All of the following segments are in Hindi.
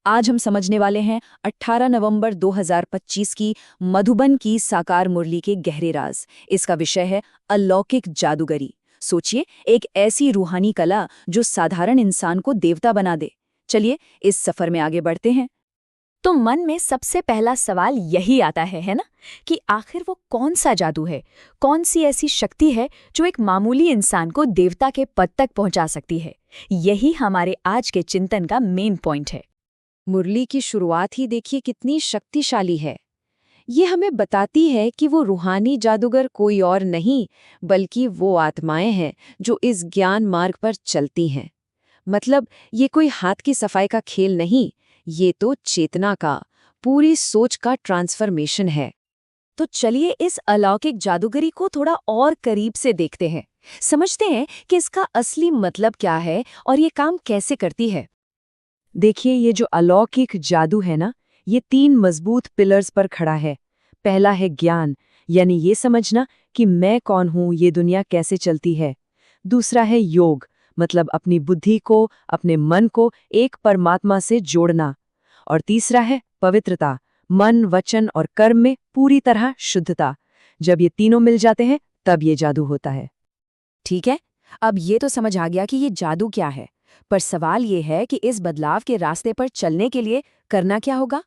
आज हम समझने वाले हैं 18 नवंबर 2025 की मधुबन की साकार मुरली के गहरे राज। इसका विषय है अलौकिक जादूगरी। सोचिए, एक ऐसी रूहानी कला जो साधारण इंसान को देवता बना दे। चलिए इस सफर में आगे बढ़ते हैं। तो मन में सबसे पहला सवाल यही आता है ना, कि आखिर वो कौन सा जादू है, कौन सी ऐसी शक्ति है जो एक मामूली इंसान को देवता के पद तक पहुंचा सकती है। यही हमारे आज के चिंतन का मेन पॉइंट है। मुरली की शुरुआत ही देखिए कितनी शक्तिशाली है। ये हमें बताती है कि वो रूहानी जादूगर कोई और नहीं, बल्कि वो आत्माएं हैं जो इस ज्ञान मार्ग पर चलती हैं। मतलब ये कोई हाथ की सफाई का खेल नहीं, ये तो चेतना का, पूरी सोच का ट्रांसफॉर्मेशन है। तो चलिए इस अलौकिक जादूगरी को थोड़ा और करीब से देखते हैं, समझते हैं कि इसका असली मतलब क्या है और ये काम कैसे करती है। देखिए, ये जो अलौकिक जादू है ना, ये 3 मजबूत पिलर्स पर खड़ा है। पहला है ज्ञान, यानी ये समझना कि मैं कौन हूँ, ये दुनिया कैसे चलती है। दूसरा है योग, मतलब अपनी बुद्धि को, अपने मन को एक परमात्मा से जोड़ना। और तीसरा है पवित्रता, मन, वचन और कर्म में पूरी तरह शुद्धता। जब ये तीनों मिल जाते हैं तब ये जादू होता है। ठीक है, अब ये तो समझ आ गया कि ये जादू क्या है, पर सवाल ये है कि इस बदलाव के रास्ते पर चलने के लिए करना क्या होगा।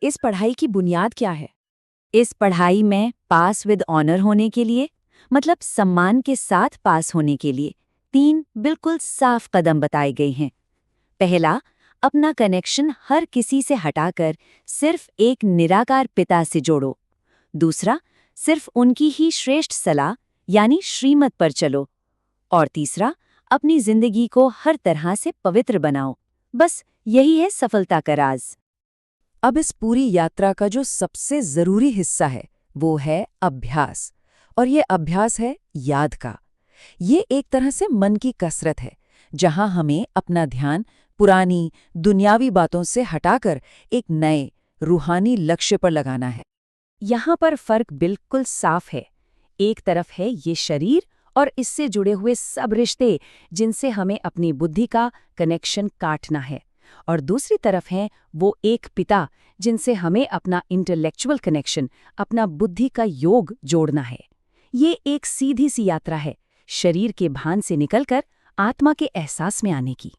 इस पढ़ाई की बुनियाद क्या है? इस पढ़ाई में पास विद ऑनर होने के लिए, मतलब सम्मान के साथ पास होने के लिए 3 बिल्कुल साफ कदम बताए गए हैं। पहला, अपना कनेक्शन हर किसी से हटाकर सिर्फ एक निराकार पिता से जोड़ो। दूसरा, सिर्फ उनकी ही श्रेष्ठ सलाह यानी श्रीमत पर चलो। और तीसरा, अपनी जिंदगी को हर तरह से पवित्र बनाओ। बस यही है सफलता का राज। अब इस पूरी यात्रा का जो सबसे जरूरी हिस्सा है वो है अभ्यास। और ये अभ्यास है याद का। ये एक तरह से मन की कसरत है, जहां हमें अपना ध्यान पुरानी दुनियावी बातों से हटाकर एक नए रूहानी लक्ष्य पर लगाना है। यहाँ पर फर्क बिल्कुल साफ है। एक तरफ है ये शरीर और इससे जुड़े हुए सब रिश्ते जिनसे हमें अपनी बुद्धि का कनेक्शन काटना है, और दूसरी तरफ है वो एक पिता जिनसे हमें अपना इंटेलेक्चुअल कनेक्शन, अपना बुद्धि का योग जोड़ना है। ये एक सीधी सी यात्रा है, शरीर के भान से निकलकर आत्मा के एहसास में आने की।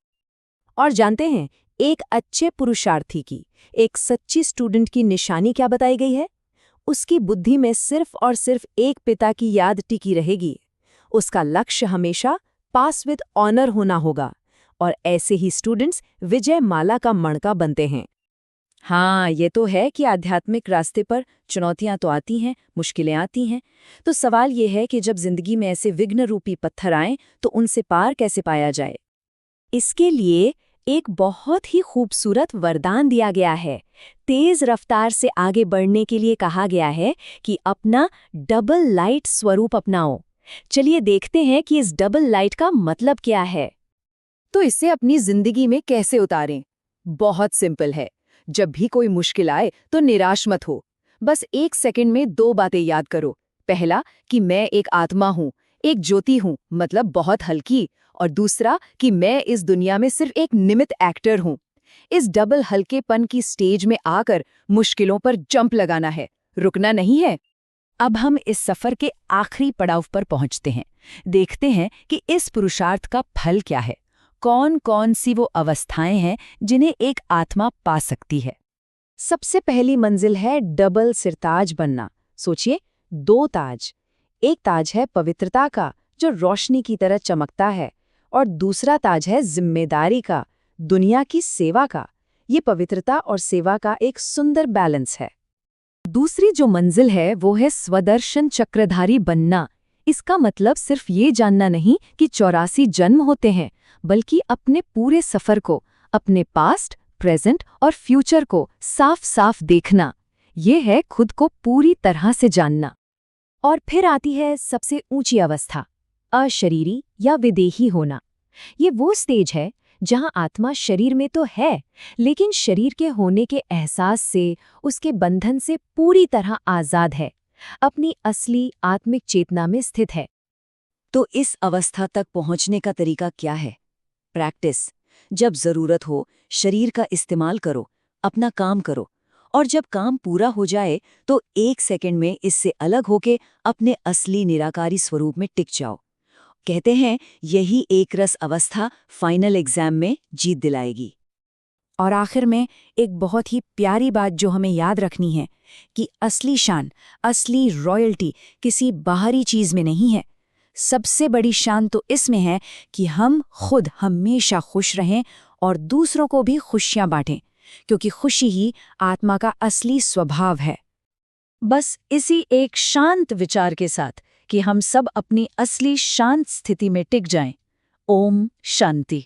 और जानते हैं, एक अच्छे पुरुषार्थी की, एक सच्ची स्टूडेंट की निशानी क्या बताई गई है? उसकी बुद्धि में सिर्फ और सिर्फ एक पिता की याद टिकी रहेगी। उसका लक्ष्य हमेशा पास विद ऑनर होना होगा। और ऐसे ही स्टूडेंट्स विजय माला का मणका बनते हैं। हाँ, ये तो है कि आध्यात्मिक रास्ते पर चुनौतियां तो आती हैं, मुश्किलें आती हैं। तो सवाल ये है कि जब जिंदगी में ऐसे विघ्न रूपी पत्थर आएं तो उनसे पार कैसे पाया जाए। इसके लिए एक बहुत ही खूबसूरत वरदान दिया गया है। तेज रफ्तार से आगे बढ़ने के लिए कहा गया है कि अपना डबल लाइट स्वरूप अपनाओ। चलिए देखते हैं कि इस डबल लाइट का मतलब क्या है। तो इसे अपनी जिंदगी में कैसे उतारें? बहुत सिंपल है। जब भी कोई मुश्किल आए तो निराश मत हो। बस 1 सेकंड में 2 बातें याद करो। पहला, कि मैं एक आत्मा हूँ, एक ज्योति हूँ, मतलब बहुत हल्की। और दूसरा, कि मैं इस दुनिया में सिर्फ एक निमित्त एक्टर हूँ। इस डबल हल्केपन की स्टेज में आकर मुश्किलों पर जंप लगाना है, रुकना नहीं है। अब हम इस सफर के आखिरी पड़ाव पर पहुंचते हैं। देखते हैं कि इस पुरुषार्थ का फल क्या है। कौन कौन सी वो अवस्थाएं हैं जिन्हें एक आत्मा पा सकती है। सबसे पहली मंजिल है डबल सिरताज बनना। सोचिए, 2 ताज। एक ताज है पवित्रता का, जो रोशनी की तरह चमकता है, और दूसरा ताज है जिम्मेदारी का, दुनिया की सेवा का। ये पवित्रता और सेवा का एक सुंदर बैलेंस है। दूसरी जो मंजिल है वो है स्वदर्शन चक्रधारी बनना। इसका मतलब सिर्फ ये जानना नहीं कि 84 जन्म होते हैं, बल्कि अपने पूरे सफर को, अपने पास्ट, प्रेजेंट और फ्यूचर को साफ साफ देखना। ये है खुद को पूरी तरह से जानना। और फिर आती है सबसे ऊंची अवस्था, अशरीरी या विदेही होना। ये वो स्टेज है जहां आत्मा शरीर में तो है, लेकिन शरीर के होने के एहसास से, उसके बंधन से पूरी तरह आजाद है, अपनी असली आत्मिक चेतना में स्थित है। तो इस अवस्था तक पहुंचने का तरीका क्या है? प्रैक्टिस। जब जरूरत हो शरीर का इस्तेमाल करो, अपना काम करो, और जब काम पूरा हो जाए तो 1 सेकंड में इससे अलग होके अपने असली निराकारी स्वरूप में टिक जाओ। कहते हैं यही एक रस अवस्था फाइनल एग्जाम में जीत दिलाएगी। और आखिर में एक बहुत ही प्यारी बात जो हमें याद रखनी है कि असली शान, असली रॉयल्टी किसी बाहरी चीज में नहीं है। सबसे बड़ी शान तो इसमें है कि हम खुद हमेशा खुश रहें और दूसरों को भी खुशियां बांटें, क्योंकि खुशी ही आत्मा का असली स्वभाव है। बस इसी एक शांत विचार के साथ कि हम सब अपनी असली शांत स्थिति में टिक जाएं। ओम शांति।